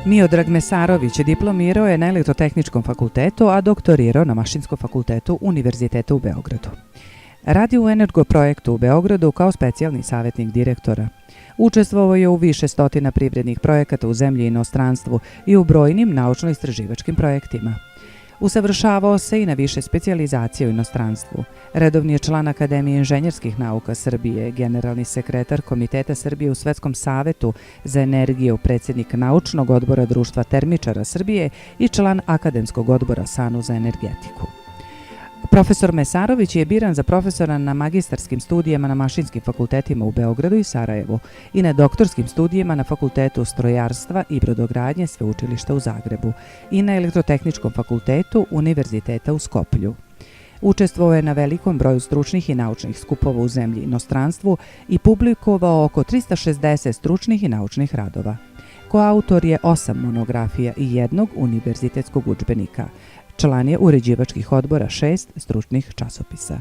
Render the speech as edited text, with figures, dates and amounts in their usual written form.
Miodrag Mesarović diplomirao je na Elektrotehničkom fakultetu, a doktorirao na Mašinskom fakultetu Univerziteta u Beogradu. Radi u Energoprojektu u Beogradu kao specijalni savjetnik direktora. Učestvovao je u više stotina privrednih projekata u zemlji i inostranstvu i u brojnim naučno-istraživačkim projektima. Usavršavao se i na više specijalizacije u inostranstvu. Redovni je član Akademije inženjerskih nauka Srbije, generalni sekretar Komiteta Srbije u Svetskom savetu za energiju, predsjednik Naučnog odbora Društva termičara Srbije i član Akademskog odbora SANU za energetiku. Profesor Mesarović je biran za profesora na magistarskim studijama na mašinskim fakultetima u Beogradu i Sarajevu i na doktorskim studijima na Fakultetu strojarstva i brodogradnje Sveučilišta u Zagrebu i na Elektrotehničkom fakultetu Univerziteta u Skoplju. Učestvovao je na velikom broju stručnih i naučnih skupova u zemlji i inostranstvu i publikovao oko 360 stručnih i naučnih radova. Koautor je 8 monografija i jednog univerzitetskog udžbenika. Član je uređivačkih odbora 6 stručnih časopisa.